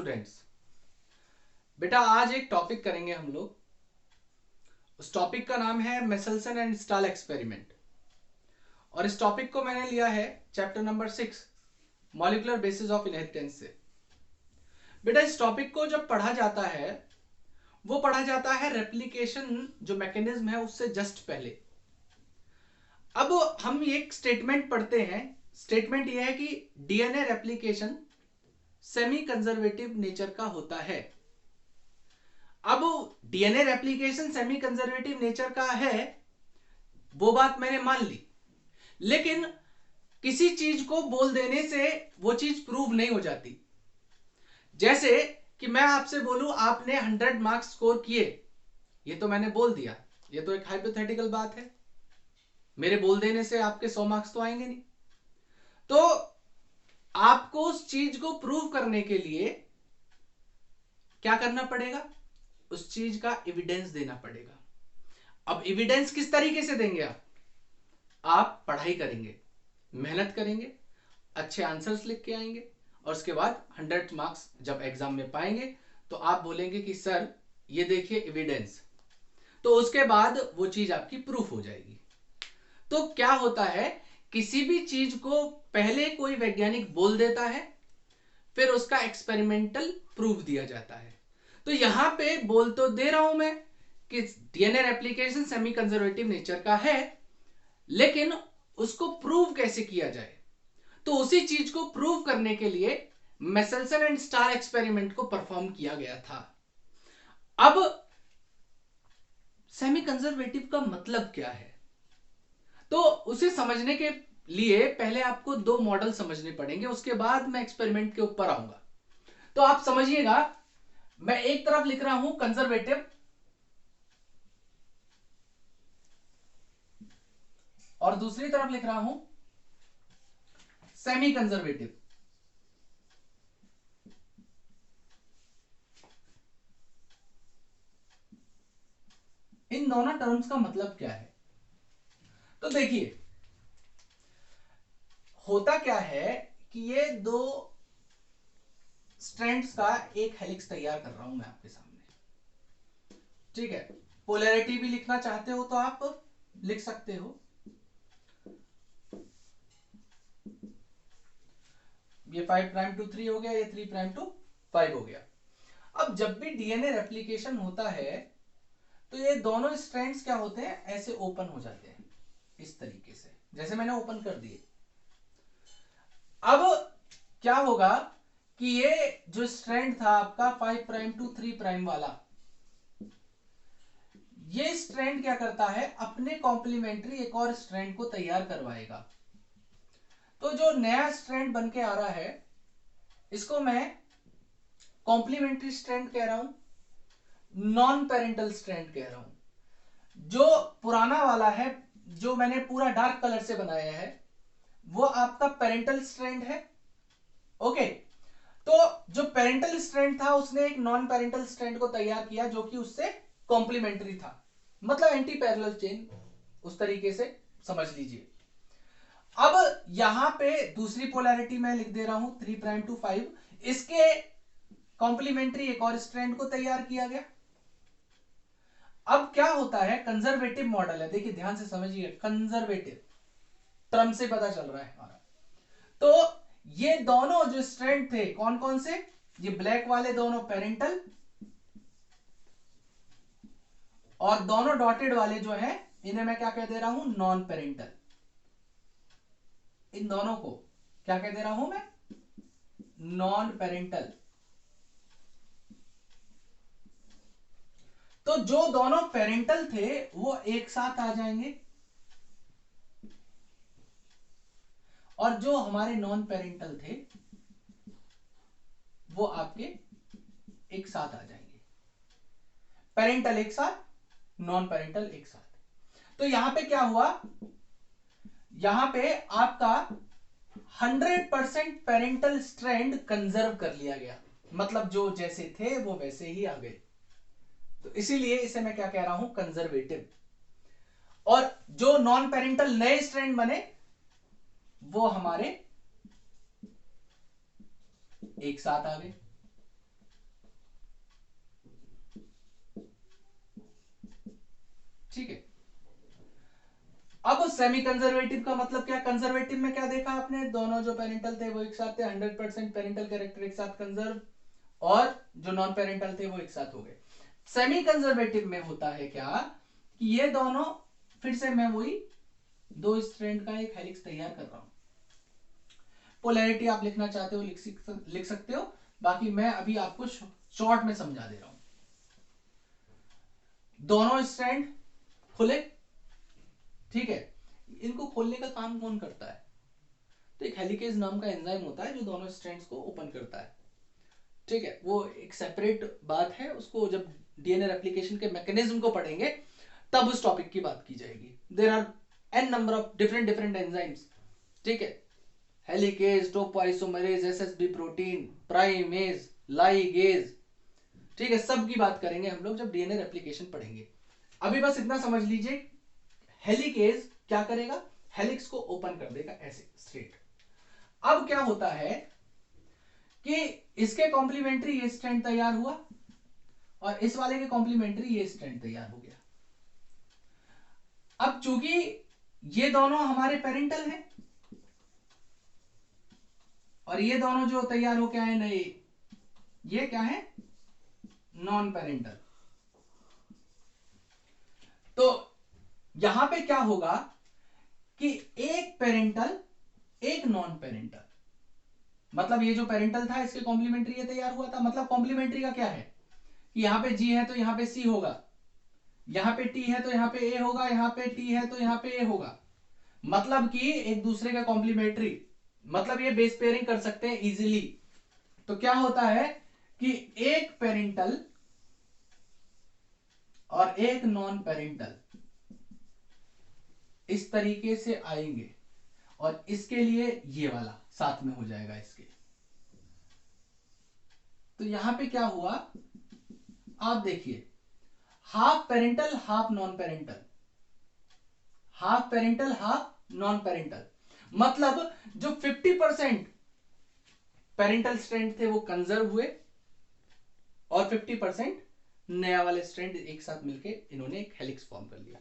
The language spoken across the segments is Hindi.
स्टूडेंट्स, बेटा आज एक टॉपिक करेंगे हम लोग। उस टॉपिक का नाम है मेसल्सन एंड स्टाल एक्सपेरिमेंट और इस टॉपिक को मैंने लिया है chapter number 6 molecular basis of inheritance से। बेटा इस टॉपिक को जब पढ़ा जाता है वो पढ़ा जाता है रेप्लिकेशन जो मैकेनिज्म है उससे जस्ट पहले। अब हम एक स्टेटमेंट पढ़ते हैं। स्टेटमेंट यह है कि DNA replication semi conservative nature का होता है। अब DNA replication semi conservative nature का है वो बात मैंने मान ली, लेकिन किसी चीज को बोल देने से वो चीज प्रूव नहीं हो जाती। जैसे कि मैं आपसे बोलूं आपने 100 मार्क्स स्कोर किए, ये तो मैंने बोल दिया, ये तो एक हाइपोथेटिकल बात है। मेरे बोल देने से आपके 100 मार्क्स तो आएंगे नहीं। तो आपको उस चीज को प्रूव करने के लिए क्या करना पड़ेगा? उस चीज का एविडेंस देना पड़ेगा। अब एविडेंस किस तरीके से देंगे? आप पढ़ाई करेंगे, मेहनत करेंगे, अच्छे आंसर्स लिख के आएंगे और उसके बाद 100 मार्क्स जब एग्जाम में पाएंगे तो आप बोलेंगे कि सर ये देखिए एविडेंस, तो उसके बाद वो चीज आपकी प्रूफ हो जाएगी। तो क्या होता है, किसी भी चीज को पहले कोई वैज्ञानिक बोल देता है, फिर उसका एक्सपेरिमेंटल प्रूफ दिया जाता है। तो यहां पे बोल तो दे रहा हूं मैं कि DNA replication semi conservative nature का है, लेकिन उसको प्रूव कैसे किया जाए? तो उसी चीज को प्रूव करने के लिए मेसल्सन एंड स्टार एक्सपेरिमेंट को परफॉर्म किया गया था। अब सेमी कंजर्वेटिव का मतलब क्या है? तो उसे समझने के लिए पहले आपको दो मॉडल समझने पड़ेंगे, उसके बाद मैं एक्सपेरिमेंट के ऊपर आऊंगा। तो आप समझिएगा, मैं एक तरफ लिख रहा हूं कंजर्वेटिव और दूसरी तरफ लिख रहा हूं सेमी कंजर्वेटिव। इन दोनों टर्म्स का मतलब क्या है? तो देखिए, होता क्या है कि ये दो स्ट्रैंड्स का एक हेलिक्स तैयार कर रहा हूं मैं आपके सामने, ठीक है। पोलैरिटी भी लिखना चाहते हो तो आप लिख सकते हो। ये 5 प्राइम टू 3 हो गया, ये 3 प्राइम टू 5 हो गया। अब जब भी डीएनए रेप्लिकेशन होता है तो ये दोनों स्ट्रैंड्स क्या होते हैं, ऐसे ओपन हो जाते हैं इस तरीके से, जैसे मैंने ओपन कर दिए। अब क्या होगा कि ये जो स्ट्रैंड था आपका 5 प्राइम टू 3 प्राइम वाला, ये स्ट्रैंड क्या करता है, अपने कॉम्प्लीमेंट्री एक और स्ट्रैंड को तैयार करवाएगा। तो जो नया स्ट्रैंड बन के आ रहा है इसको मैं कॉम्प्लीमेंट्री स्ट्रैंड कह रहा हूं, नॉन पेरेंटल स्ट्रैंड कह रहा हूं। जो पुराना वाला है, जो मैंने पूरा डार्क कलर से बनाया है, वो आपका पेरेंटल स्ट्रैंड है। ओके, तो जो पेरेंटल स्ट्रैंड था उसने एक नॉन पेरेंटल स्ट्रैंड को तैयार किया जो कि उससे कॉम्प्लीमेंट्री था, मतलब एंटी पैरेलल चेन, उस तरीके से समझ लीजिए। अब यहां पे दूसरी पोलैरिटी मैं लिख दे रहा हूं 3 प्राइम टू 5, इसके कॉम्प्लीमेंट्री एक और स्ट्रैंड को तैयार किया गया। अब क्या होता है, कंजर्वेटिव मॉडल है, देखिए ध्यान से समझिए, कंजर्वेटिव टर्म से पता चल रहा है हमारा। तो ये दोनों जो स्ट्रैंड थे कौन कौन से, ये ब्लैक वाले दोनों पेरेंटल और दोनों डॉटेड वाले जो है इन्हें मैं क्या कह दे रहा हूं, नॉन पेरेंटल। इन दोनों को क्या कह दे रहा हूं मैं, नॉन पेरेंटल। तो जो दोनों पेरेंटल थे वो एक साथ आ जाएंगे और जो हमारे नॉन पेरेंटल थे वो आपके एक साथ आ जाएंगे। पेरेंटल एक साथ, नॉन पेरेंटल एक साथ। तो यहां पे क्या हुआ, यहां पे आपका 100% पेरेंटल स्ट्रैंड कंजर्व कर लिया गया, मतलब जो जैसे थे वो वैसे ही आ गए। तो इसीलिए इसे मैं क्या कह रहा हूं, कंजर्वेटिव। और जो नॉन पेरेंटल नए स्ट्रैंड बने वो हमारे एक साथ आ गए। ठीक है। अब सेमी कंजर्वेटिव का मतलब क्या? कंजर्वेटिव में क्या देखा आपने? दोनों जो पेरेंटल थे वो एक साथ थे, 100% पेरेंटल कैरेक्टर एक साथ कंजर्व, और जो नॉन पेरेंटल थे वो एक साथ हो गए। सेमी कंजर्वेटिव में होता है क्या कि ये दोनों, फिर से मैं वही दो स्ट्रैंड का एक हेलिक्स तैयार कर रहा हूं। पोलैरिटी आप लिखना चाहते हो लिख सकते हो, बाकी मैं अभी आपको शॉर्ट में समझा दे रहा हूं। दोनों स्ट्रैंड खुले, ठीक है। इनको खोलने का काम कौन करता है? तो एक हेलिकेज नाम का एंजाइम होता है जो दोनों स्ट्रैंड्स को ओपन करता है, ठीक है। वो एक सेपरेट बात है, उसको जब डीएनए रेप्लिकेशन के मैकेनिज्म को पढ़ेंगे तब उस टॉपिक की बात की जाएगी। There are an number of different different enzymes, ठीक है। Helicase, topoisomerase, SSB protein, primase, ligase, ठीक है। सब की बात करेंगे हम लोग जब डीएनए रेप्लिकेशन पढ़ेंगे। अभी बस इतना समझ लीजिए, हेलिकेज क्या करेगा? हेलिक्स को ओपन कर देगा ऐसे स्ट्रेट। अब क्या होता है कि इसके कॉम्प्लीमेंट्री ये स्ट्रैंड तैयार हुआ और इस वाले के कॉम्प्लीमेंट्री ये स्ट्रैंड तैयार हो गया। अब चूंकि ये दोनों हमारे पेरेंटल हैं और ये दोनों जो तैयार हो के आए नए, ये क्या है? Non parental. तो यहां पे क्या होगा कि एक पेरेंटल एक नॉन पेरेंटल, मतलब ये जो पेरेंटल था इसके कॉम्प्लीमेंट्री ये तैयार हुआ था। मतलब कॉम्प्लीमेंट्री का क्या है कि यहां पे जी है तो यहां पे सी होगा, यहां पे टी है तो यहां पे ए होगा, यहां पे टी है तो यहां पे ए होगा। मतलब कि एक दूसरे का कॉम्प्लीमेंट्री, मतलब ये बेस पेयरिंग कर सकते हैं इजीली। तो क्या होता है कि एक पेरेंटल और एक नॉन पेरेंटल इस तरीके से आएंगे और इसके लिए ये वाला साथ में हो जाएगा इसके। तो यहां पे क्या हुआ आप देखिए, half parental half non parental, half parental half non parental. मतलब जो 50% पेरेंटल स्ट्रैंड थे वो कंजर्व हुए और 50% नया वाले स्ट्रैंड एक साथ मिलके इन्होंने एक हेलिक्स फॉर्म कर लिया।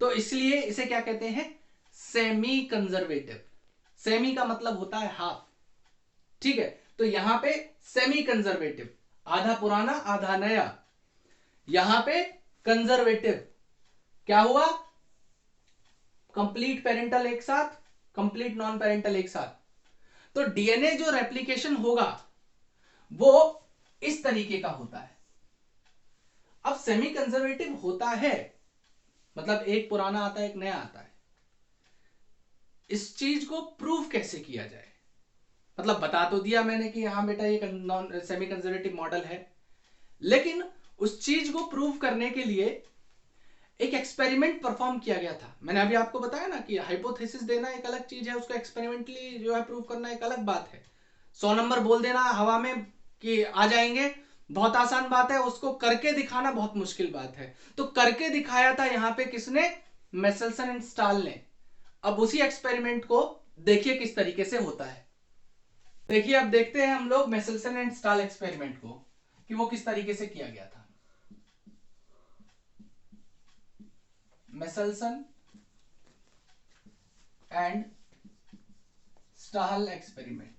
तो इसलिए इसे क्या कहते हैं? Semi conservative. सेमी का मतलब होता है हाफ, ठीक है। तो यहां पे सेमी कंजर्वेटिव, आधा पुराना आधा नया। यहां पे कंजर्वेटिव क्या हुआ? कंप्लीट पेरेंटल एक साथ, कंप्लीट नॉन पेरेंटल एक साथ। तो डीएनए जो रेप्लिकेशन होगा वो इस तरीके का होता है। अब सेमी कंजर्वेटिव होता है मतलब एक पुराना आता है एक नया आता है। इस चीज को प्रूव कैसे किया जाए? मतलब बता तो दिया मैंने कि हाँ बेटा ये नॉन सेमी कंजर्वेटिव मॉडल है, लेकिन उस चीज को प्रूव करने के लिए एक एक्सपेरिमेंट परफॉर्म किया गया था। मैंने अभी आपको बताया ना कि हाइपोथेसिस देना एक अलग चीज है, उसको एक्सपेरिमेंटली जो है प्रूव करना एक अलग बात है। 100 नंबर बोल देना हवा में कि आ जाएंगे बहुत आसान बात है, उसको करके दिखाना बहुत मुश्किल बात है। तो करके दिखाया था यहां पे किसने? मेसेल्सन एंड स्टाल ने। अब उसी एक्सपेरिमेंट को देखिए किस तरीके से होता है। देखिए अब देखते हैं हम लोग मेसेल्सन एंड स्टाल एक्सपेरिमेंट को कि वो किस तरीके से किया गया था। Meselson and Stahl experiment.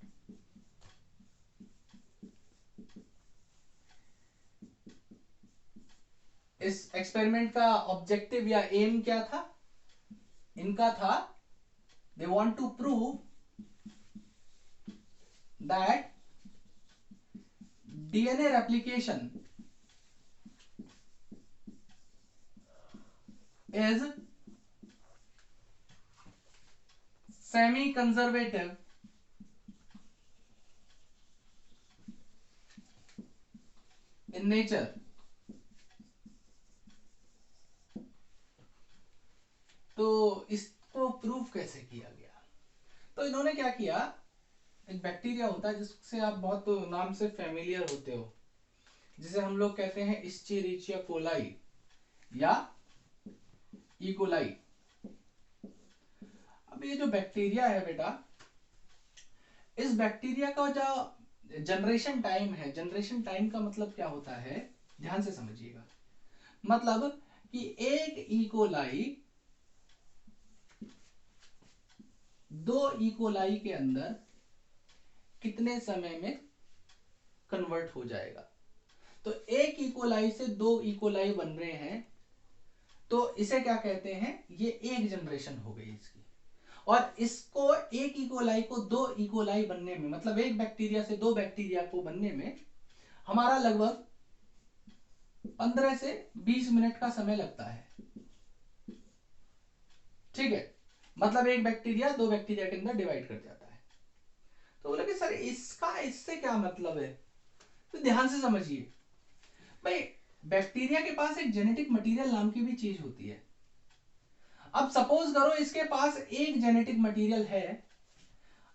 इस एक्सपेरिमेंट का ऑब्जेक्टिव या एम क्या था? इनका था they want to prove that DNA replication is semi conservative in nature। तो इसको प्रूफ कैसे किया गया? तो इन्होंने क्या किया, एक बैक्टीरिया होता है जिससे आप बहुत नाम से फेमिलियर होते हो, जिसे हम लोग कहते हैं इस्चेरिचिया कोलाई या इकोलाई। अब ये जो बैक्टीरिया है बेटा, इस बैक्टीरिया का जो जनरेशन टाइम है, जनरेशन टाइम का मतलब क्या होता है ध्यान से समझिएगा। मतलब कि एक इकोलाई 2 इकोलाई के अंदर कितने समय में कन्वर्ट हो जाएगा। तो एक इकोलाई से 2 इकोलाई बन रहे हैं, तो इसे क्या कहते हैं, ये एक जनरेशन हो गई इसकी। और इसको एक इकोलाई को 2 इकोलाई बनने में, मतलब एक बैक्टीरिया से 2 बैक्टीरिया को बनने में हमारा लगभग 15 से 20 मिनट का समय लगता है। ठीक है, मतलब एक बैक्टीरिया 2 बैक्टीरिया के अंदर डिवाइड कर जाता है। तो बोले कि सर इसका इससे क्या मतलब है, तो ध्यान से समझिए भाई, बैक्टीरिया के पास एक जेनेटिक मटेरियल नाम की भी चीज होती है। अब सपोज करो इसके पास एक जेनेटिक मटेरियल है,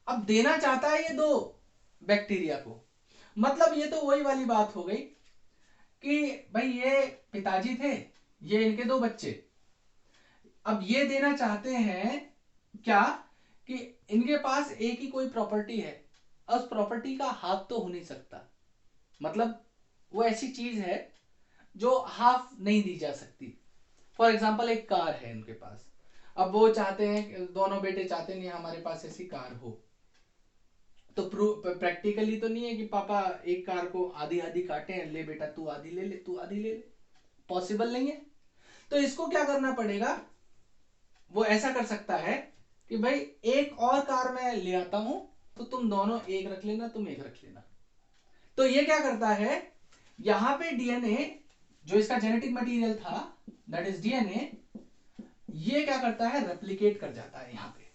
अब देना चाहता है ये 2 बैक्टीरिया को, मतलब ये तो वही वाली बात हो गई कि भाई ये पिताजी थे, ये इनके 2 बच्चे, अब ये देना चाहते हैं क्या कि इनके पास एक ही कोई प्रॉपर्टी है, उस प्रॉपर्टी का हाफ तो हो नहीं सकता, मतलब वो ऐसी चीज है जो हाफ नहीं दी जा सकती। फॉर एग्जाम्पल एक कार है इनके पास, अब वो चाहते हैं, दोनों बेटे चाहते नहीं हमारे पास ऐसी कार हो, तो प्रैक्टिकली तो नहीं है कि पापा एक कार को आधी आधी काटे, ले बेटा तू आधी ले ले, तू आधी ले ले, पॉसिबल नहीं है। तो इसको क्या करना पड़ेगा, वो ऐसा कर सकता है कि भाई एक और कार मैं ले आता हूं, तो तुम दोनों एक रख लेना, तुम एक रख लेना। तो ये क्या करता है, यहां पे डीएनए जो इसका जेनेटिक मटेरियल था, दैट इज डीएनए, ये क्या करता है, रेप्लिकेट कर जाता है यहां पे,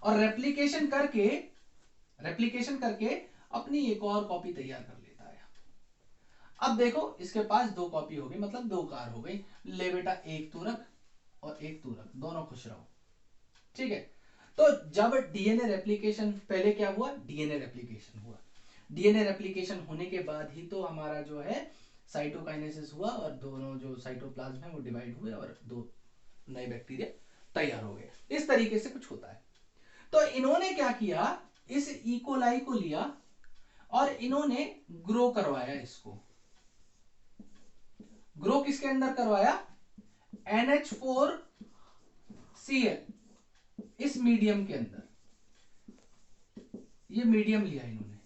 और रेप्लिकेशन करके अपनी एक और कॉपी तैयार कर लेता है। अब देखो इसके पास 2 कॉपी हो गई, मतलब 2 कार हो गई, ले बेटा एक तू रख और एक तू रख, दोनों खुश रहो। ठीक है, तो जब डीएनए रेप्लिकेशन, पहले क्या हुआ, डीएनए रेप्लिकेशन हुआ, डीएनए रेप्लिकेशन होने के बाद ही तो हमारा जो है साइटोकाइनेसिस हुआ, और दोनों जो साइटोप्लाज्म है वो डिवाइड हुए और 2 नए बैक्टीरिया तैयार हो गए। इस तरीके से कुछ होता है। तो इन्होंने क्या किया, इस इकोलाई को लिया और इन्होंने ग्रो करवाया, इसको ग्रो किसके अंदर करवाया, NH4Cl, इस मीडियम के अंदर, ये मीडियम लिया इन्होंने।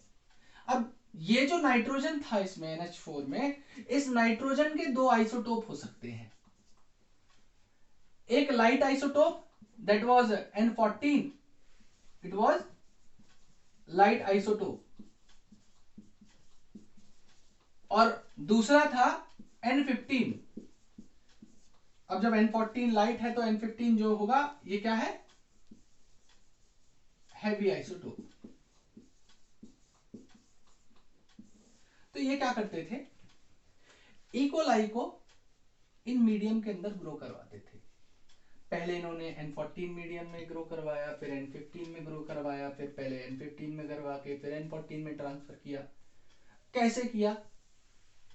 अब ये जो नाइट्रोजन था इसमें NH4 में, इस नाइट्रोजन के 2 आइसोटोप हो सकते हैं, एक light isotope that was N14, it was light isotope, और दूसरा था N15। अब जब N14 लाइट है तो N15 जो होगा ये क्या है, हैवी आइसोटोप। तो ये क्या करते थे, इकोलाई को इन मीडियम के अंदर ग्रो करवाते थे। पहले इन्होंने N14 मीडियम में ग्रो करवाया, फिर N15 में ग्रो करवाया, फिर पहले N15 में करवा के फिर N14 में ट्रांसफर किया। कैसे किया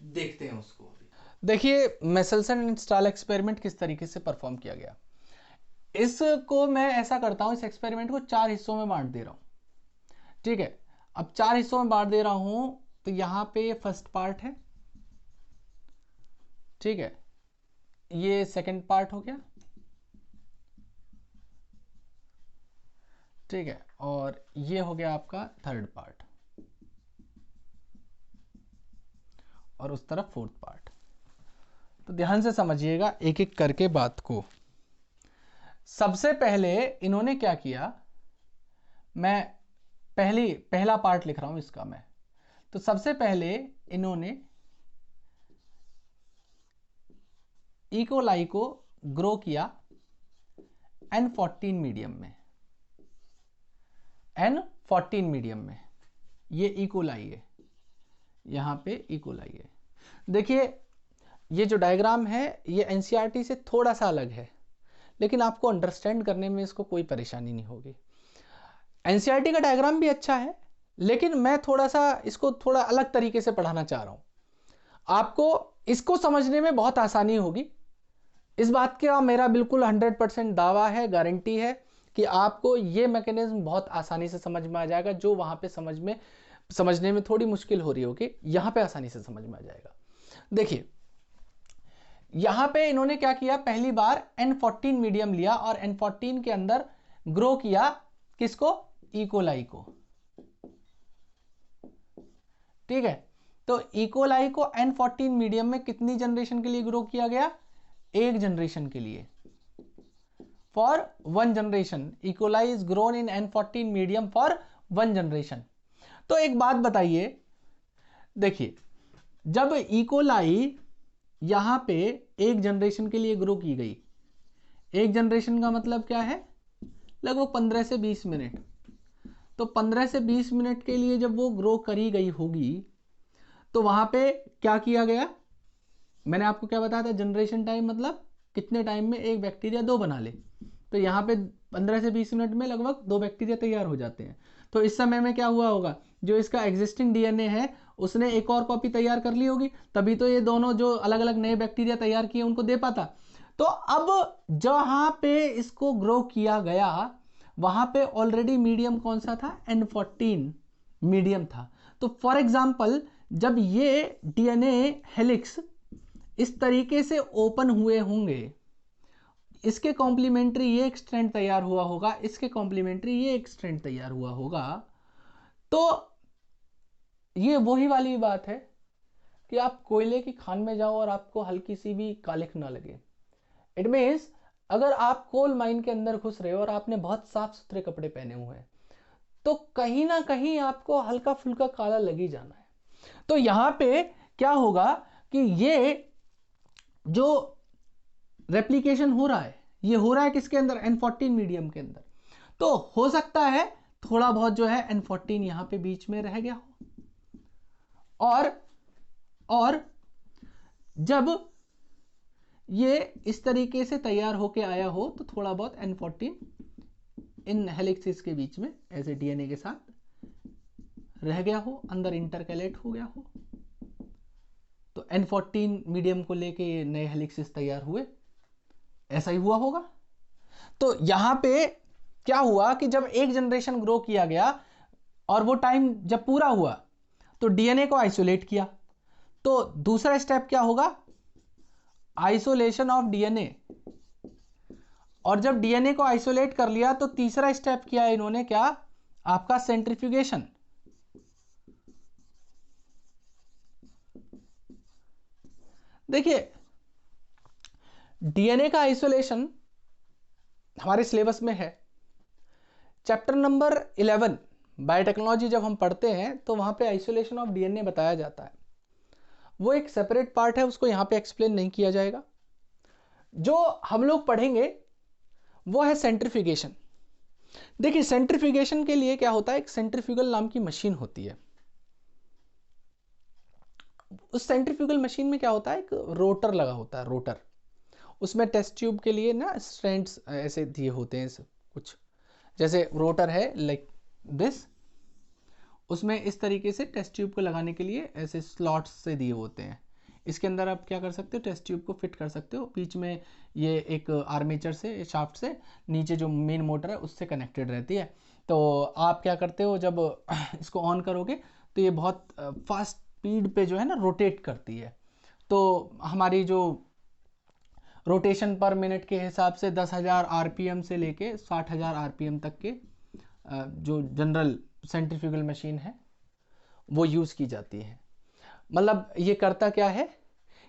देखते हैं उसको। देखिए मेसेल्सन एंड स्टाल एक्सपेरिमेंट किस तरीके से परफॉर्म किया गया। इसको मैं ऐसा करता हूं, इस एक्सपेरिमेंट को 4 हिस्सों में बांट दे रहा हूं। ठीक है, अब 4 हिस्सों में बांट दे रहा हूं, तो यहां पे फर्स्ट पार्ट है, ठीक है, ये सेकंड पार्ट हो गया, ठीक है, और ये हो गया आपका थर्ड पार्ट, और उस तरफ फोर्थ पार्ट। तो ध्यान से समझिएगा एक एक करके बात को। सबसे पहले इन्होंने क्या किया, मैं पहला पार्ट लिख रहा हूं इसका मैं। तो सबसे पहले इन्होंने इकोलाई को ग्रो किया N14 मीडियम में, N14 मीडियम में, ये इकोलाई है, यहां पे इकोलाई है। देखिए ये जो डायग्राम है ये एनसीईआरटी से थोड़ा सा अलग है, लेकिन आपको अंडरस्टैंड करने में इसको कोई परेशानी नहीं होगी। एनसीईआरटी का डायग्राम भी अच्छा है, लेकिन मैं थोड़ा सा इसको थोड़ा अलग तरीके से पढ़ाना चाह रहा हूं, आपको इसको समझने में बहुत आसानी होगी। इस बात का मेरा बिल्कुल 100% दावा है, गारंटी है कि आपको ये मैकेनिज्म बहुत आसानी से समझ में आ जाएगा। जो वहां पे समझने में थोड़ी मुश्किल हो रही होगी, यहां पे आसानी से समझ में आ जाएगा। देखिए यहां पे इन्होंने क्या किया, पहली बार N14 मीडियम लिया और N14 के अंदर ग्रो किया किसको, इकोलाई को। ठीक है, तो इकोलाई को N14 मीडियम में कितनी जनरेशन के लिए ग्रो किया गया, एक जनरेशन के लिए, for 1 generation. E coli is grown in N14 medium for 1 generation. तो एक बात बताइए, देखिए जब इकोलाई यहां पे एक जनरेशन के लिए ग्रो की गई, एक जनरेशन का मतलब क्या है, लगभग 15 से 20 मिनट। तो 15 से 20 मिनट के लिए जब वो ग्रो करी गई होगी, तो वहां पे क्या किया गया, मैंने आपको क्या बताया था, जनरेशन टाइम मतलब कितने टाइम में एक बैक्टीरिया 2 बना ले। तो यहाँ पे 15 से 20 मिनट में लगभग 2 बैक्टीरिया तैयार हो जाते हैं। तो इस समय में क्या हुआ होगा, जो इसका एग्जिस्टिंग डीएनए है उसने एक और कॉपी तैयार कर ली होगी, तभी तो ये दोनों जो अलग अलग नए बैक्टीरिया तैयार किए उनको दे पाता। तो अब जहां पे इसको ग्रो किया गया वहां पे ऑलरेडी मीडियम कौन सा था, N14 मीडियम था। तो फॉर एग्जाम्पल जब ये डीएनए हेलिक्स इस तरीके से ओपन हुए होंगे, इसके कॉम्प्लीमेंट्री ये एक स्ट्रैंड तैयार हुआ होगा, इसके कॉम्प्लीमेंट्री ये एक स्ट्रैंड तैयार हुआ होगा। तो ये वही वाली बात है कि आप कोयले की खान में जाओ और आपको हल्की सी भी कालिख ना लगे। इट मीन्स अगर आप कोल माइन के अंदर घुस रहे हो और आपने बहुत साफ सुथरे कपड़े पहने हुए हैं, तो कहीं ना कहीं आपको हल्का फुल्का काला लग ही जाना है। तो यहां पे क्या होगा कि ये जो रेप्लिकेशन हो रहा है, ये हो रहा है किसके अंदर, N14 मीडियम के अंदर। तो हो सकता है थोड़ा बहुत जो है N14 यहां पे बीच में रह गया हो, और जब ये इस तरीके से तैयार होके आया हो तो थोड़ा बहुत N14 इन हेलिक्सेस के बीच में ऐसे डीएनए के साथ रह गया हो, अंदर इंटरकैलेट हो गया हो। तो N14 मीडियम को लेके ये नए हेलिक्सेस तैयार हुए, ऐसा ही हुआ होगा। तो यहां पे क्या हुआ कि जब एक जनरेशन ग्रो किया गया और वो टाइम जब पूरा हुआ तो डीएनए को आइसोलेट किया। तो दूसरा स्टेप क्या होगा, आइसोलेशन ऑफ डीएनए। और जब डीएनए को आइसोलेट कर लिया तो तीसरा स्टेप किया इन्होंने, क्या, आपका सेंट्रीफ्यूगेशन। देखिए डीएनए का आइसोलेशन हमारे सिलेबस में है, चैप्टर नंबर 11 बायोटेक्नोलॉजी जब हम पढ़ते हैं तो वहां पे आइसोलेशन ऑफ डीएनए बताया जाता है। वो एक सेपरेट पार्ट है, उसको यहां पे एक्सप्लेन नहीं किया जाएगा। जो हम लोग पढ़ेंगे वो है सेंट्रीफ्यूगेशन। देखिए सेंट्रीफ्यूगेशन के लिए क्या होता है, एक सेंट्रीफ्यूगल नाम की मशीन होती है। उस सेंट्रीफ्यूगल मशीन में क्या होता है, एक रोटर लगा होता है, रोटर। उसमें टेस्ट ट्यूब के लिए ना स्ट्रैंड्स ऐसे दिए होते हैं, कुछ जैसे रोटर है लाइक दिस, उसमें इस तरीके से टेस्ट ट्यूब को लगाने के लिए ऐसे स्लॉट्स से दिए होते हैं। इसके अंदर आप क्या कर सकते हो, टेस्ट ट्यूब को फिट कर सकते हो, बीच में ये एक आर्मेचर से, शाफ्ट से, नीचे जो मेन मोटर है उससे कनेक्टेड रहती है। तो आप क्या करते हो, जब इसको ऑन करोगे तो ये बहुत फास्ट स्पीड पे जो है ना रोटेट करती है। तो हमारी जो रोटेशन पर मिनट के हिसाब से 10,000 आरपीएम से लेके 60,000 आरपीएम तक के जो जनरल सेंट्रीफ्यूगल मशीन है वो यूज़ की जाती है। मतलब ये करता क्या है,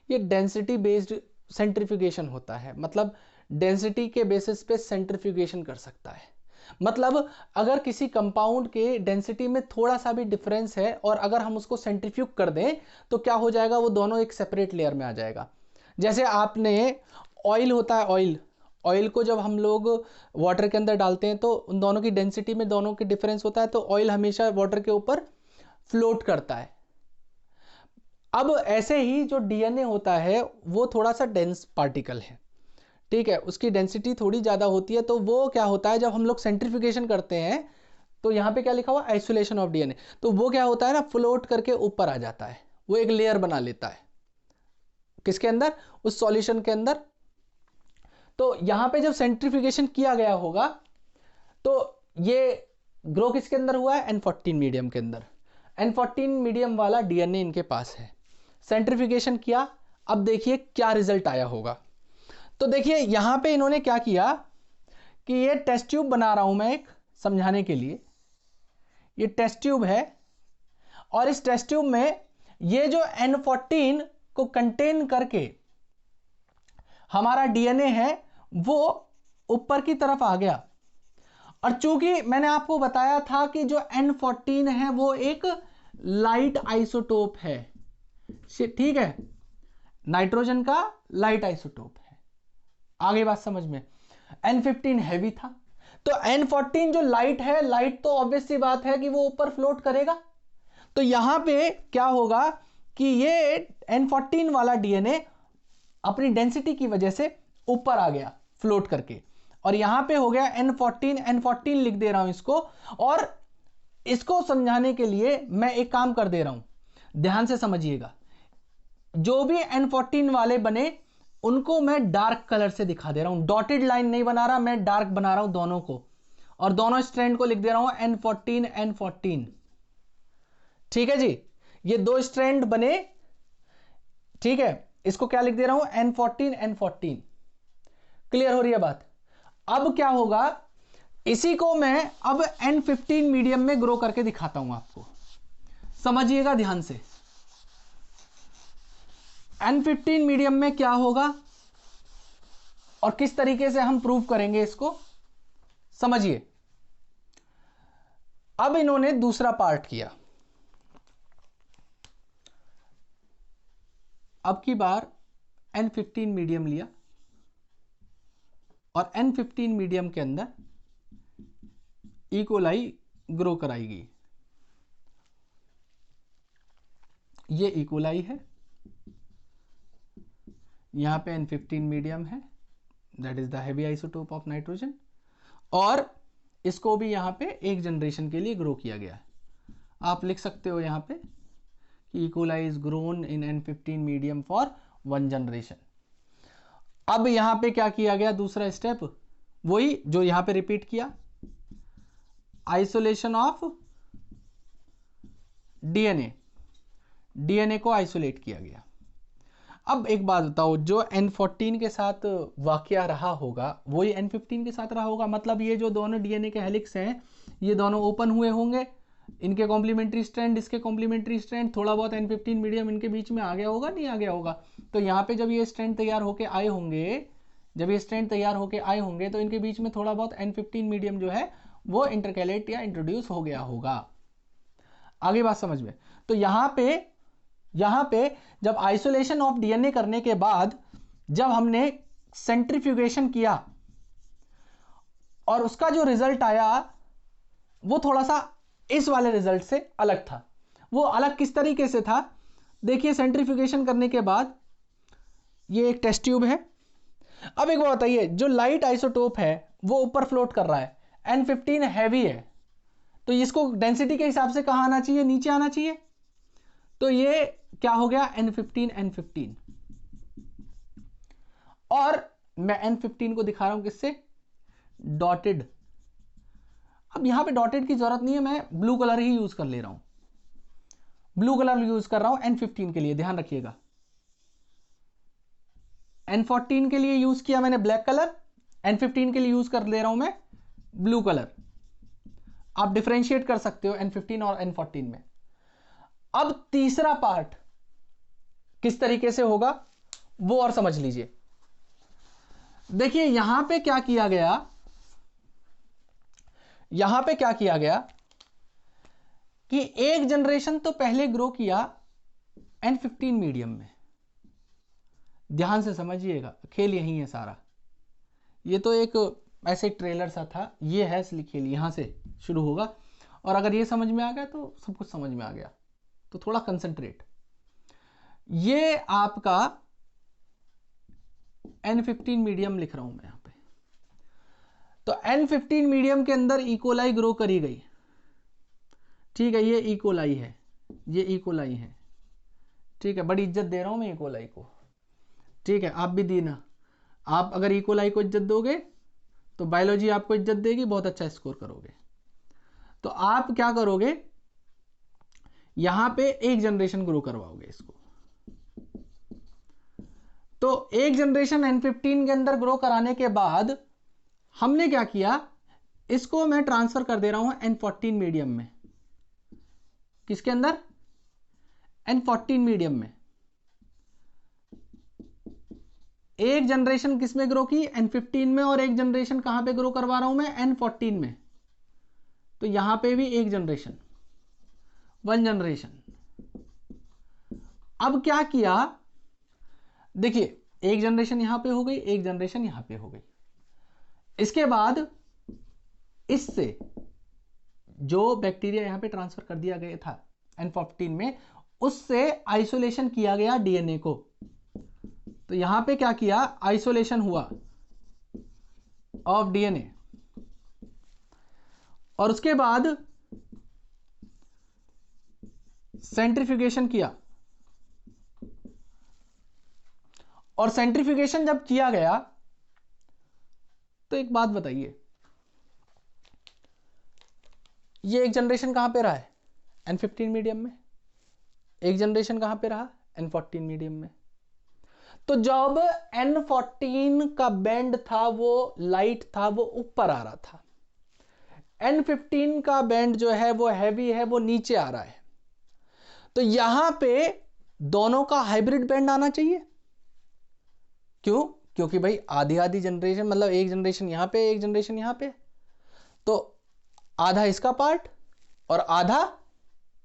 ये डेंसिटी बेस्ड सेंट्रीफ्यूगेशन होता है, मतलब डेंसिटी के बेसिस पे सेंट्रीफ्यूगेशन कर सकता है। मतलब अगर किसी कंपाउंड के डेंसिटी में थोड़ा सा भी डिफरेंस है और अगर हम उसको सेंट्रीफ्यूग कर दें तो क्या हो जाएगा, वो दोनों एक सेपरेट लेयर में आ जाएगा। जैसे आपने ऑयल होता है, ऑयल को जब हम लोग वाटर के अंदर डालते हैं तो उन दोनों की डेंसिटी में दोनों के डिफरेंस होता है, तो ऑयल हमेशा वाटर के ऊपर फ्लोट करता है। अब ऐसे ही जो डीएनए होता है वो थोड़ा सा डेंस पार्टिकल है, ठीक है, उसकी डेंसिटी थोड़ी ज़्यादा होती है। तो वो क्या होता है, जब हम लोग सेंट्रीफ्यूगेशन करते हैं तो यहाँ पे क्या लिखा हुआ, आइसोलेशन ऑफ डीएनए, तो वो क्या होता है ना, फ्लोट करके ऊपर आ जाता है, वो एक लेयर बना लेता है किसके अंदर, उस सॉल्यूशन के अंदर। तो यहाँ पे जब सेंट्रीफ्यूगेशन किया गया होगा तो ये ग्रो किसके अंदर हुआ है, N14 मीडियम के अंदर। N14 मीडियम वाला डीएनए इनके पास है, सेंट्रीफ्यूगेशन किया, अब देखिए क्या रिजल्ट आया होगा। तो देखिए यहां पे इन्होंने क्या किया कि ये टेस्ट ट्यूब बना रहा हूं मैं एक समझाने के लिए। ये टेस्ट ट्यूब है और इस टेस्ट ट्यूब में ये जो N14 को कंटेन करके हमारा डीएनए है वो ऊपर की तरफ आ गया। और चूंकि मैंने आपको बताया था कि जो N14 है वो एक लाइट आइसोटोप है, ठीक है, नाइट्रोजन का लाइट आइसोटोप है। आगे बात समझ में। N15 हैवी था, तो N14 जो लाइट है, लाइट तो ऑब्वियस सी बात है कि वो ऊपर फ्लोट करेगा। तो यहां पे क्या होगा कि ये N14 वाला डीएनए अपनी डेंसिटी की वजह से ऊपर आ गया फ्लोट करके, और यहां पे हो गया N14 लिख दे रहा हूं इसको। और इसको समझाने के लिए मैं एक काम कर दे रहा हूं, ध्यान से समझिएगा। जो भी N14 वाले बने उनको मैं डार्क कलर से दिखा दे रहा हूं, डॉटेड लाइन नहीं बना रहा, मैं डार्क बना रहा हूं दोनों को, और दोनों स्ट्रैंड को लिख दे रहा हूं N14 ठीक है जी। ये दो स्ट्रैंड बने, ठीक है, इसको क्या लिख दे रहा हूं N14। क्लियर हो रही है बात। अब क्या होगा, इसी को मैं अब N15 मीडियम में ग्रो करके दिखाता हूं आपको, समझिएगा ध्यान से। N15 मीडियम में क्या होगा और किस तरीके से हम प्रूव करेंगे इसको, समझिए। अब इन्होंने दूसरा पार्ट किया। अब की बार N15 मीडियम लिया और N15 मीडियम के अंदर ई कोलाई ग्रो कराई गई। ये ई कोलाई है, यहां पे N15 मीडियम है, that is the heavy isotope of nitrogen, और इसको भी यहां पे एक जनरेशन के लिए ग्रो किया गया है। आप लिख सकते हो यहां पे कि E coli is grown in N15 medium for 1 generation. अब यहां पे क्या किया गया, दूसरा स्टेप वही जो यहां पे रिपीट किया, आइसोलेशन ऑफ डीएनए को आइसोलेट किया गया। अब एक बात बताओ, जो N14 के साथ वाकया रहा होगा वही N15 के साथ रहा होगा, मतलब ये जो दोनों डीएनए के हेलिक्स हैं ये दोनों ओपन हुए होंगे, इनके कॉम्प्लीमेंट्री स्ट्रैंड, इसके कॉम्प्लीमेंट्री स्ट्रैंड, थोड़ा बहुत N15 मीडियम इनके बीच में आ गया होगा, नहीं आ गया होगा। तो यहाँ पे जब ये स्ट्रैंड तैयार होके आए होंगे, तो इनके बीच में थोड़ा बहुत N15 मीडियम जो है वो इंटरकैलेट या इंट्रोड्यूस हो गया होगा। आगे बात समझ में। तो यहां पे जब आइसोलेशन ऑफ डीएनए करने के बाद जब हमने सेंट्रीफ्यूगेशन किया और उसका जो रिजल्ट आया वो थोड़ा सा इस वाले रिजल्ट से अलग था। वो अलग किस तरीके से था, देखिए, सेंट्रीफ्यूगेशन करने के बाद ये एक टेस्ट ट्यूब है। अब एक बात बताइए, जो लाइट आइसोटोप है वो ऊपर फ्लोट कर रहा है, N15 हैवी है, तो इसको डेंसिटी के हिसाब से कहां आना चाहिए, नीचे आना चाहिए। तो ये क्या हो गया, N15 और मैं N15 को दिखा रहा हूं किससे, डॉटेड। अब यहां पे डॉटेड की जरूरत नहीं है, मैं ब्लू कलर ही यूज कर ले रहा हूं, ब्लू कलर यूज कर रहा हूं N15 के लिए, ध्यान रखिएगा। N14 के लिए यूज किया मैंने ब्लैक कलर, N15 के लिए यूज कर ले रहा हूं मैं ब्लू कलर। आप डिफरेंशिएट कर सकते हो N15 और N14 में। अब तीसरा पार्ट किस तरीके से होगा वो और समझ लीजिए। देखिए यहां पे क्या किया गया, कि एक जनरेशन तो पहले ग्रो किया N15 मीडियम में। ध्यान से समझिएगा, खेल यही है सारा। ये तो एक ऐसे ट्रेलर सा था, ये है असली खेल, यहां से शुरू होगा, और अगर ये समझ में आ गया तो सब कुछ समझ में आ गया। तो थोड़ा कंसंट्रेट। ये आपका N15 मीडियम लिख रहा हूं मैं यहां पे। तो N15 मीडियम के अंदर इकोलाई ग्रो करी गई, ठीक है, ये इकोलाई है, ठीक है, बड़ी इज्जत दे रहा हूं मैं इकोलाई को, ठीक है, आप भी देना। आप अगर इकोलाई को इज्जत दोगे तो बायोलॉजी आपको इज्जत देगी, बहुत अच्छा स्कोर करोगे। तो आप क्या करोगे, यहां पे एक जनरेशन ग्रो करवाओगे इसको, तो एक जनरेशन N15 के अंदर ग्रो कराने के बाद हमने क्या किया, इसको मैं ट्रांसफर कर दे रहा हूं N14 मीडियम में। किसके अंदर? N14 मीडियम में। एक जनरेशन किस में ग्रो की? N15 में, और एक जनरेशन कहां पे ग्रो करवा रहा हूं मैं? N14 में। तो यहां पे भी एक जनरेशन, वन जनरेशन। अब क्या किया, देखिए एक जनरेशन यहां पे हो गई, एक जनरेशन यहां पे हो गई। इसके बाद इससे जो बैक्टीरिया यहां पे ट्रांसफर कर दिया गया था N14 में, उससे आइसोलेशन किया गया डीएनए को। तो यहां पे क्या किया, आइसोलेशन हुआ ऑफ डीएनए, और उसके बाद सेंट्रीफ्यूगेशन किया। और सेंट्रीफ्यूगेशन जब किया गया तो एक बात बताइए, ये एक जनरेशन कहां पे रहा है? N15 मीडियम में। एक जनरेशन कहां पे रहा? N14 मीडियम में। तो जब N14 का बैंड था वो लाइट था, वो ऊपर आ रहा था। N15 का बैंड जो है वो हैवी है, वो नीचे आ रहा है। तो यहां पे दोनों का हाइब्रिड बैंड आना चाहिए। क्यों? क्योंकि भाई आधी आधी जनरेशन, मतलब एक जनरेशन यहां पे, एक जनरेशन यहां पे, तो आधा इसका पार्ट और आधा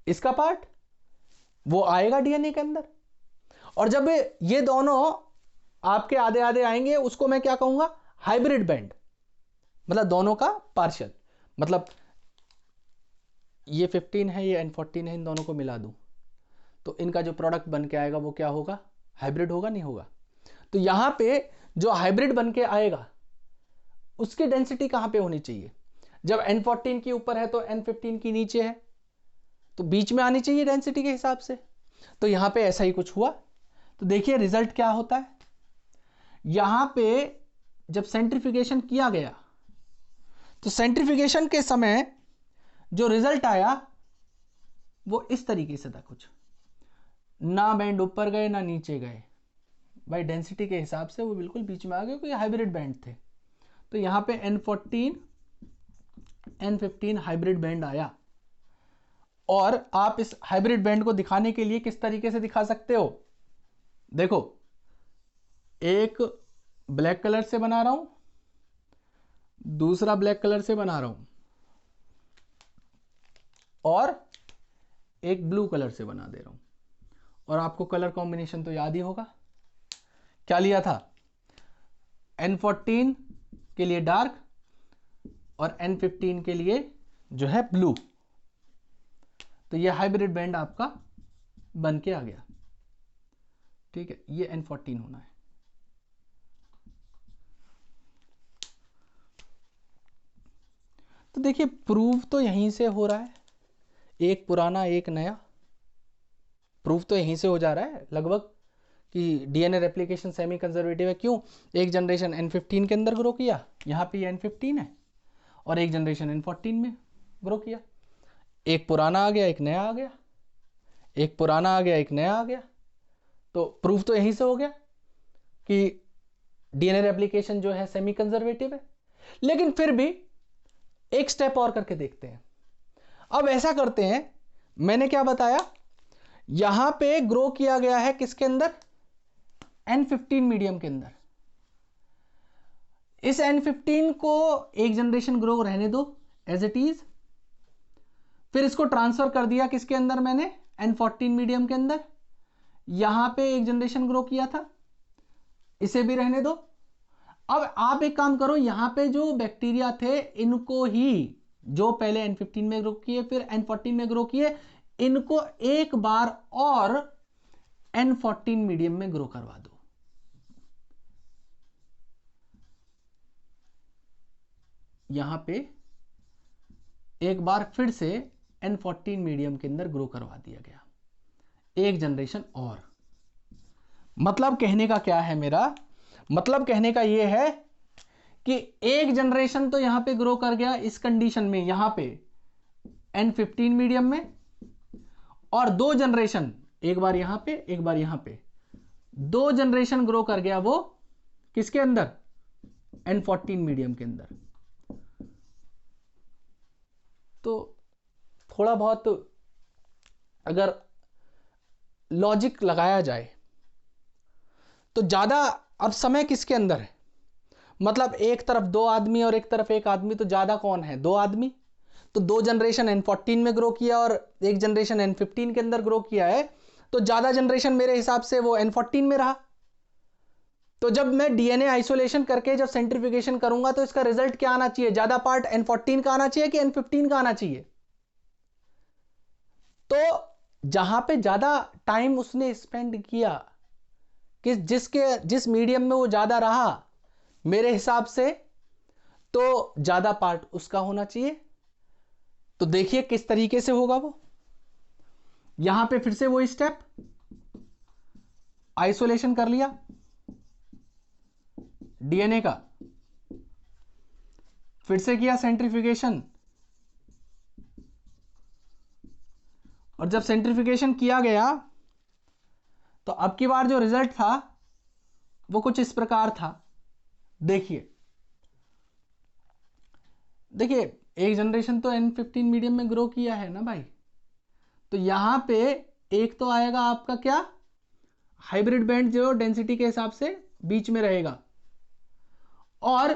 इसका पार्ट वो आएगा डीएनए के अंदर। और जब ये दोनों आपके आधे आधे आएंगे, उसको मैं क्या कहूंगा? Hybrid band. मतलब दोनों का पार्शियल, मतलब ये 15 है, ये N14 है, इन दोनों को मिला दूं तो इनका जो प्रोडक्ट बन के आएगा वो क्या होगा? हाइब्रिड होगा, नहीं होगा? तो यहां पे जो हाइब्रिड बन के आएगा उसकी डेंसिटी कहां पे होनी चाहिए? जब N14 की ऊपर है तो N15 की नीचे है, तो बीच में आनी चाहिए डेंसिटी के हिसाब से। तो यहां पे ऐसा ही कुछ हुआ। तो देखिए रिजल्ट क्या होता है। यहां पे जब सेंट्रीफ्यूगेशन किया गया तो सेंट्रीफ्यूगेशन के समय जो रिजल्ट आया वो इस तरीके से था, कुछ ना बैंड ऊपर गए ना नीचे गए, भाई डेंसिटी के हिसाब से वो बिल्कुल बीच में आ गए, क्योंकि हाइब्रिड बैंड थे। तो यहां पे N14 N15 हाइब्रिड बैंड आया। और आप इस हाइब्रिड बैंड को दिखाने के लिए किस तरीके से दिखा सकते हो? देखो, एक ब्लैक कलर से बना रहा हूं, दूसरा ब्लैक कलर से बना रहा हूं, और एक ब्लू कलर से बना दे रहा हूं। और आपको कलर कॉम्बिनेशन तो याद ही होगा, क्या लिया था? N14 के लिए डार्क और N15 के लिए जो है ब्लू। तो ये हाइब्रिड बैंड आपका बन के आ गया। ठीक है, ये N14 होना है। तो देखिए प्रूफ तो यहीं से हो रहा है, एक पुराना एक नया, प्रूफ तो यहीं से हो जा रहा है लगभग कि डीएनए रेप्लिकेशन सेमी कंजर्वेटिव है। क्यों? एक जनरेशन N15 के अंदर ग्रो किया, यहां पे N15 है, और एक जनरेशन N14 में ग्रो किया। एक पुराना आ गया, एक नया आ गया, एक पुराना आ गया, एक नया आ गया। तो प्रूफ तो यहीं से हो गया कि डीएनए रेप्लिकेशन जो है सेमी कंजर्वेटिव है। लेकिन फिर भी एक स्टेप और करके देखते हैं। अब ऐसा करते हैं, मैंने क्या बताया, यहां पे ग्रो किया गया है किसके अंदर? N15 मीडियम के अंदर। इस N15 को एक जनरेशन ग्रो रहने दो एज इट इज, फिर इसको ट्रांसफर कर दिया किसके अंदर मैंने? N14 मीडियम के अंदर। यहां पे एक जनरेशन ग्रो किया था, इसे भी रहने दो। अब आप एक काम करो, यहां पे जो बैक्टीरिया थे इनको ही, जो पहले N15 में ग्रो किए फिर N14 में ग्रो किए, इनको एक बार और N14 मीडियम में ग्रो करवा दो। यहां पे एक बार फिर से N14 मीडियम के अंदर ग्रो करवा दिया गया, एक जनरेशन और। मतलब कहने का क्या है मेरा? मतलब कहने का यह है कि एक जनरेशन तो यहां पे ग्रो कर गया इस कंडीशन में, यहां पे N15 मीडियम में, और दो जनरेशन, एक बार यहां पे एक बार यहां पे, 2 जनरेशन ग्रो कर गया, वो किसके अंदर, N14 मीडियम के अंदर। तो थोड़ा बहुत अगर लॉजिक लगाया जाए तो ज्यादा अब समय किसके अंदर है, मतलब एक तरफ 2 आदमी और एक तरफ 1 आदमी, तो ज्यादा कौन है, 2 आदमी। तो 2 जनरेशन N14 में ग्रो किया और 1 जनरेशन N15 के अंदर ग्रो किया है, तो ज्यादा जनरेशन मेरे हिसाब से वो N14 में रहा। तो जब मैं डीएनए आइसोलेशन करके जब सेंट्रीफ्यूगेशन करूंगा तो इसका रिजल्ट क्या आना चाहिए, ज्यादा पार्ट N14 का आना चाहिए कि N15 का आना चाहिए। तो जहां पे ज्यादा टाइम उसने स्पेंड किया, जिस मीडियम में वो ज्यादा रहा, मेरे हिसाब से तो ज्यादा पार्ट उसका होना चाहिए। तो देखिए किस तरीके से होगा वो। यहां पे फिर से वो स्टेप, आइसोलेशन कर लिया डीएनए का, फिर से किया सेंट्रीफ्यूगेशन, और जब सेंट्रीफ्यूगेशन किया गया तो अब की बार जो रिजल्ट था वो कुछ इस प्रकार था। देखिए एक जनरेशन तो N15 मीडियम में ग्रो किया है ना भाई, तो यहां पे एक तो आएगा आपका क्या, हाइब्रिड बैंड जो डेंसिटी के हिसाब से बीच में रहेगा, और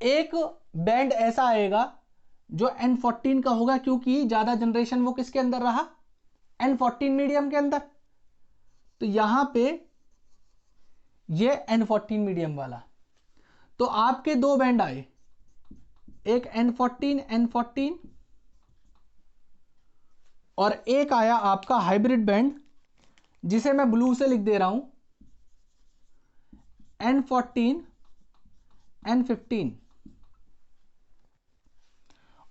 एक बैंड ऐसा आएगा जो N14 का होगा, क्योंकि ज्यादा जनरेशन वो किसके अंदर रहा, N14 मीडियम के अंदर। तो यहां पे ये N14 मीडियम वाला, तो आपके 2 बैंड आए, एक N14 और एक आया आपका हाइब्रिड बैंड, जिसे मैं ब्लू से लिख दे रहा हूं N14 N15।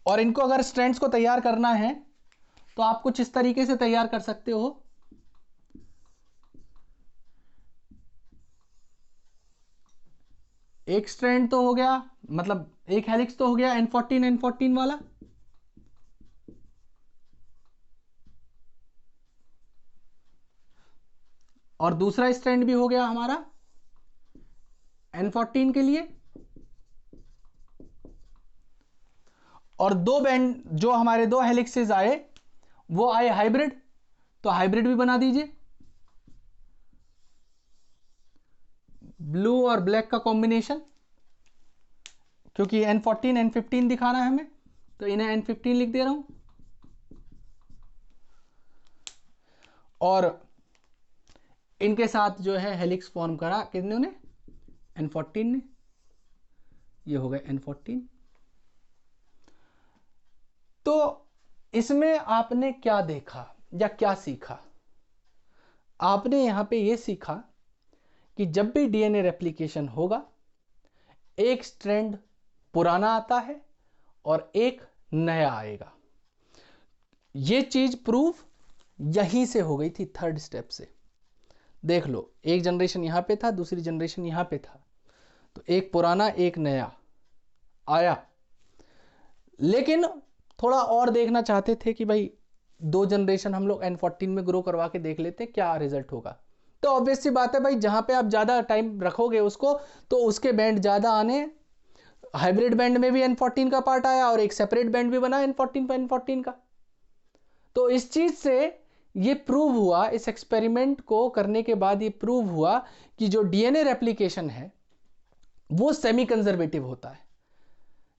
और इनको अगर स्ट्रैंड्स को तैयार करना है तो आप कुछ इस तरीके से तैयार कर सकते हो। एक स्ट्रैंड तो हो गया, मतलब एक हेलिक्स तो हो गया N14 वाला, और दूसरा स्ट्रैंड भी हो गया हमारा N14 के लिए, और 2 बैंड जो हमारे 2 हेलिक्सेस आए वो आए हाइब्रिड, तो हाइब्रिड भी बना दीजिए, ब्लू और ब्लैक का कॉम्बिनेशन, क्योंकि N14 N15 दिखाना है हमें, तो इन्हें N15 लिख दे रहा हूं। और इनके साथ जो है हेलिक्स फॉर्म करा कितने ने, N14 ने, ये हो गए N14। तो इसमें आपने क्या देखा या क्या सीखा, आपने यहां पे ये सीखा कि जब भी डीएनए रेप्लिकेशन होगा, एक स्ट्रैंड पुराना आता है और एक नया आएगा। ये चीज प्रूव यहीं से हो गई थी, 3rd स्टेप से। देख लो, एक जनरेशन यहां पे था, दूसरी जनरेशन यहां पे था, तो एक पुराना एक नया आया। लेकिन थोड़ा और देखना चाहते थे कि भाई 2 जनरेशन हम लोग N14 में ग्रो करवा के देख लेते क्या रिजल्ट होगा। तो ऑब्वियस सी बात है भाई, जहां पे आप ज्यादा टाइम रखोगे उसको, तो उसके बैंड ज्यादा आने। हाइब्रिड बैंड में भी N14 का पार्ट आया और एक सेपरेट बैंड भी बना N14 का। तो इस चीज से ये प्रूव हुआ, इस एक्सपेरिमेंट को करने के बाद ये प्रूव हुआ कि जो डीएनए रेप्लिकेशन है वो सेमी कंजर्वेटिव होता है,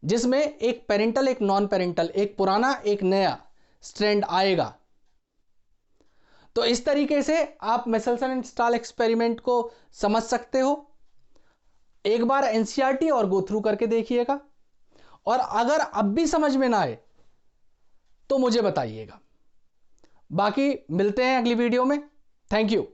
जिसमें एक पेरेंटल एक नॉन पेरेंटल, एक पुराना एक नया स्ट्रैंड आएगा। तो इस तरीके से आप मेसलसन एंड स्टाल एक्सपेरिमेंट को समझ सकते हो। एक बार एनसीईआरटी और गो थ्रू करके देखिएगा, और अगर अब भी समझ में ना आए तो मुझे बताइएगा। बाकी मिलते हैं अगली वीडियो में। Thank you.